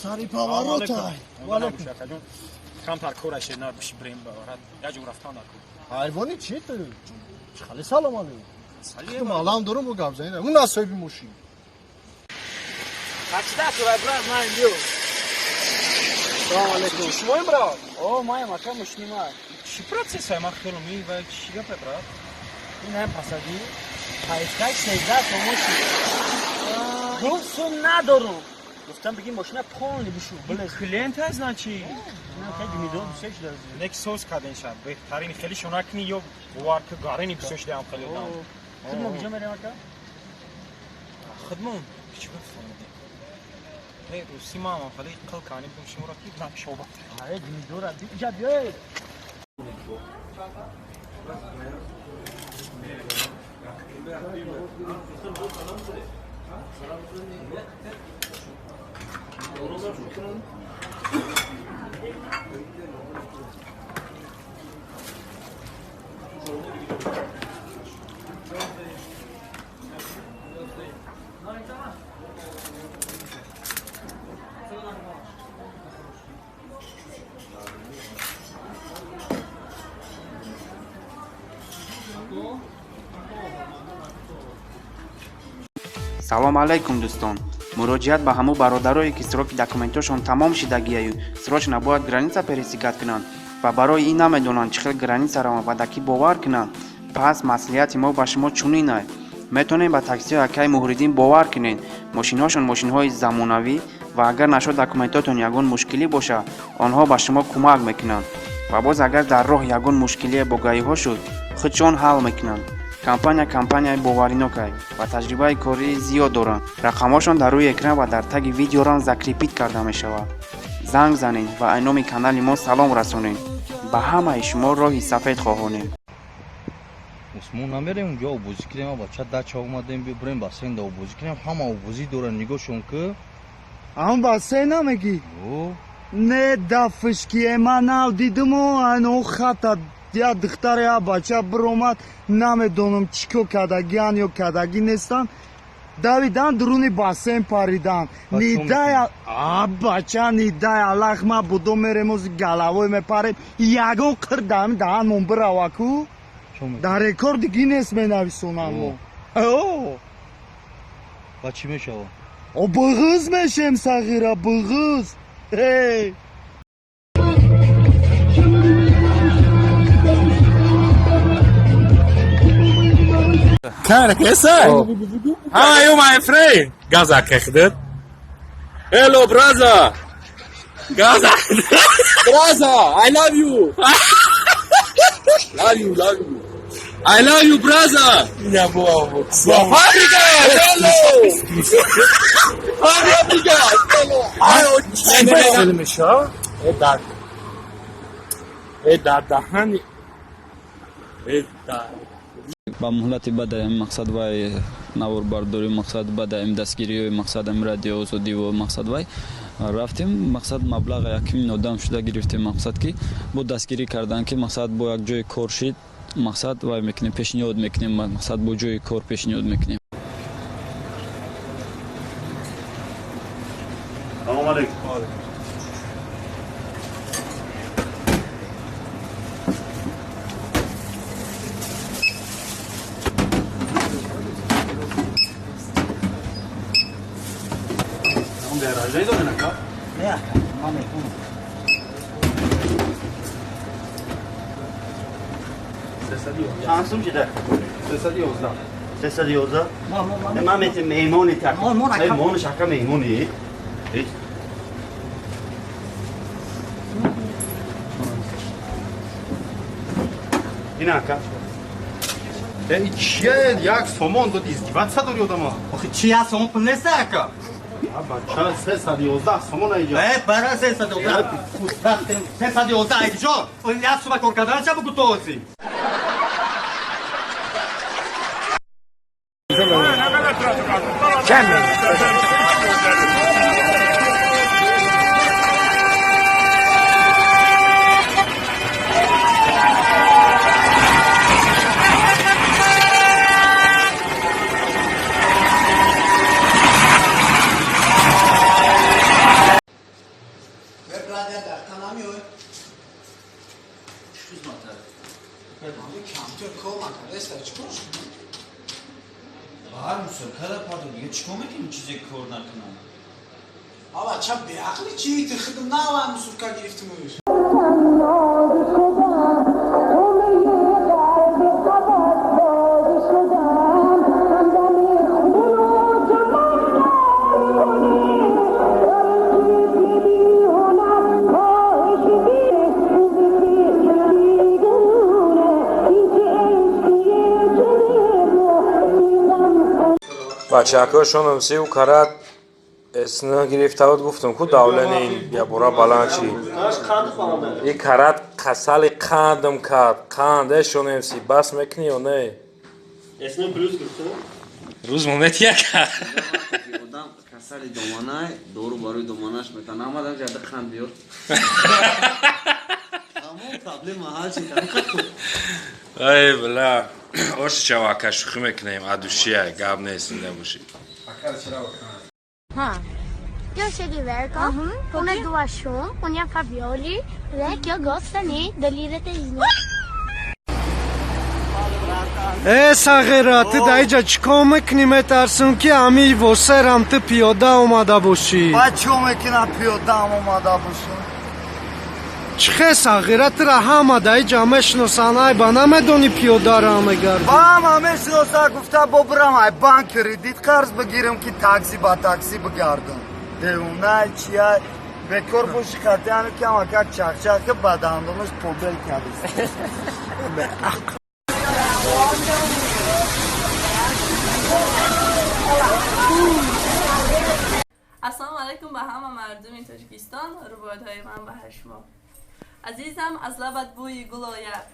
سری پاوروتای کمتر کورش نباشی بریم بارد یا جو رفتن نکن حیوانی چی تو؟ خالی سلام علیکم مالام دارم با گپ زنید اون نصیبی موشی کاچدا تو برای من دیو سلام علیکم شما برات او ما ماکا مشنیما چی процесс ما خیلی می و چی گپ برات این هم پسادی پایشگاه 13 توموشی گفتم ندارم گفتم بگیم ماشین پونی بشو بله کلینت از نچی نه خیلی میدونم سش درزی نکسوس کادن شب بهترین خیلی شوناکنی یا وارک گارینی بسش دام خیلی دام خدمون بجا میرم اکا خدمون چی گفتم نه روسی ما خیلی قل کانی بگم شما را کی نام شوبه آره میدونم بجا بیای салом алайкум дӯстон муроҷиат ба ҳамон бародарое ки сроки документошон тамом шидагияю срочно бояд граница пересекат кунанд ва барои ин намедонанд чӣ хел границаро ба дакӣ бовар кунанд пас маслиҳати мо ба шумо чунин аст метавонед ба таксиҳои акаи муҳридин бовар кунед мошинҳошон мошинҳои замонавӣ ва агар нашо документотон ягон мушкилӣ бошад онҳо ба шумо кӯмак мекунанд ва боз агар дар роҳ ягон мушкилие бо гаиҳо шуд худшон ҳал мекунанд компанияи боваринок аст ва таҷрибаи корӣ зиёд доранд рақамҳошон дар рӯи экран ва дар таги видеорам закрепит карда мешавад занг занед ва айноми канали мо салом расонед ба ҳамаи шумо роҳи сафед хоҳонем Усмон намерем унҷо обозӣ кунем бача дача омадем бибурем бассейнда обозӣ кунем ҳама обозӣ дорад нигоҳшон ки ам бассейн намеги не дафшки манав дидимо ано хата я духтар я бача биромад намедонам чико кадагиан ё кадаги нестан давидан дуруни бассейн паридан нидая бача нидая лахма будо меремоз галавой мепарем ягон қирдам даҳанмон бираваку дар рекор диги нест менависонам мо ва чӣ мешавад биғиз мешем сағира биғиз Cara, que é isso? How are you, my friend? Gaza, kekdir. Hello, brother. Gaza. Brother, I love you. Love you. I love you, brother. Ya boa. Fábrica, hello. Fábrica, hello. Hani. ба муҳлати бадаи мақсад вай наворбардори мақсад бадаи дастгирии мақсад радио озодӣ ва мақсад вай рафтем мақсад маблағи 1 миллион одам шуда гирифтем мақсад ки бо дастгирӣ кардан ки мақсад бо як ҷои кор шид мақсад вай мекунем пешниҳод мекунем мақсад бо ҷои кор пешниҳод мекунем салом алейкум چند شده؟ 311 من مثل میمونی میمون شکر میمونی این اکا چیه یک سامان دو دیزگیبت داری آدم آخه چی هست سامان پل نیسته اکا بچه 311 سامان اینجا برای 311 311 اینجا این یک صبح کار کردن چه بگو تو هستی چیزی کار نکنم. آبا چه بیعقلی چی تخدم نه و مسورکا گرفتمش. بچه‌هاشون امسی و کرد اسنا گرفته بود گفتم کو داولن این یا برا بلانچی این کرد قسال قندم کرد قندشون امسی بس میکنی یا نه اسم بلوز گفتم روز مومت یک آدم کسل دامانه دورو باروی دامانش میکنه آمدم جده خند بیار همون پرابلم حل شد ای بلا اوش چواکا شوخی میکنیم ادوشیه گاب نیست نباشی Ha. Io si diverto, una duasciun, unia favioli, vecchio gostani, delireteismo. ساغرات دایجا چیکار میکنی مترسون که امی وسرم تو پیاده اومده باشی بچه میکنم پیاده اومده باشی چخه ساغرات را همه دایجا مشناسانه با نمیدونی پیاده را میگرد با همه مشناسه گفته با برم های بانک کردیت قرض بگیرم که تاکسی با تاکسی بگردم دیونه چیه بکر باشی خطی همه که همه که چخ که بدندونش پوبل کرده السلام علیکم به همه مردم تاجیکستان. روایت های من به شما. عزیزم از لبت بوی گل آید،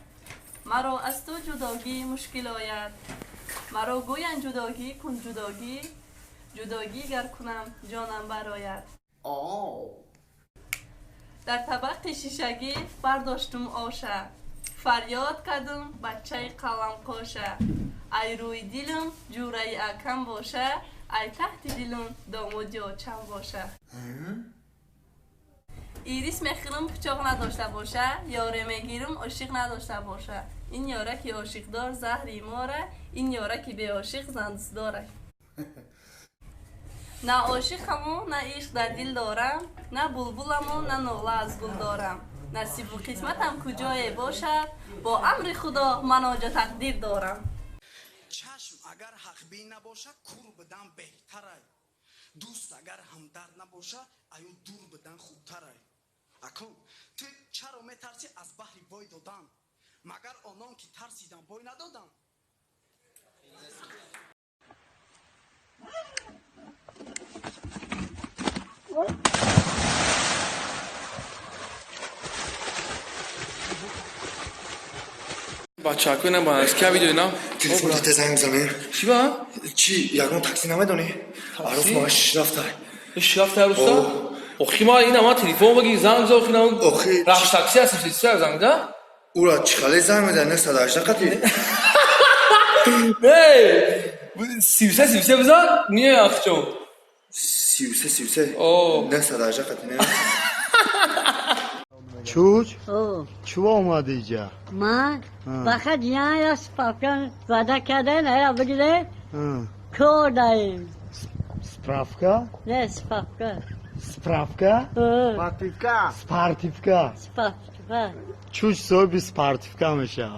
مرا از تو جداگی مشکل آید. مرا گوین جداگی کن جداگی، جداگی گر کنم جانم برآید. در طبق شیشگی برداشتم آشه، فریاد کردم بچه قلم قاشه. ای روی دلم جوره اکم باشه، ای تحت دلم داماد یا چم باشه. ایریس میخرم پچاق نداشته باشه، یاره میگیرم عاشق نداشته باشه. این یاره که عاشق دار زهری ماره، این یاره که به عاشق زندس داره. نه عاشقمو نه عشق در دل دارم، نه بلبلمو نه ناله از گل دارم. نصیب و قسمتم کجای باشد، با امر خدا من آنجا تقدیر دارم. چشم اگر حق بین نباشه کور بدن بهتره، دوست اگر همدرد نباشه ایو دور بدن خوبتره. اکن تو چرا میترسی از بحر بای دادن، مگر آنان که ترسیدن بای ندادن؟ بچه ها کنم با از که ویدیو اینا تلفن تو زنگ میزنه چی با؟ چی؟ یکم تاکسی نمیدونی؟ عروس ماش رفته رفته عروستا؟ اخی ما این اما تلفن بگی زنگ زا اخی نمون اخی رفت تاکسی هستیم سیستر زنگ ده؟ او را چی خاله زنگ میزنه 118 قطعی؟ نه 33 بزن؟ نیه اخی چون 33 نه 118 قطعی نه چوچ؟ چوا اومده اینجا؟ من فقط یا سپاکن وعده کردن یا بگیره کار داریم. سپرافکا؟ نه سپاکا. سپرافکا؟ سپارتیفکا. سپاکا. چوچ صبحی سپارتیفکا میشه.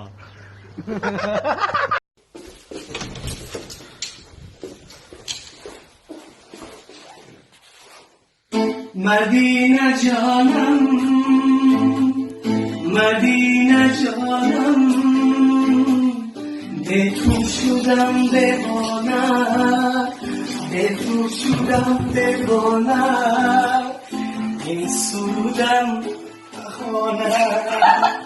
مدینه جانم مدینه جانم، به تو شدم دیوانه، به تو شدم دیوانه، این سودم بهانه.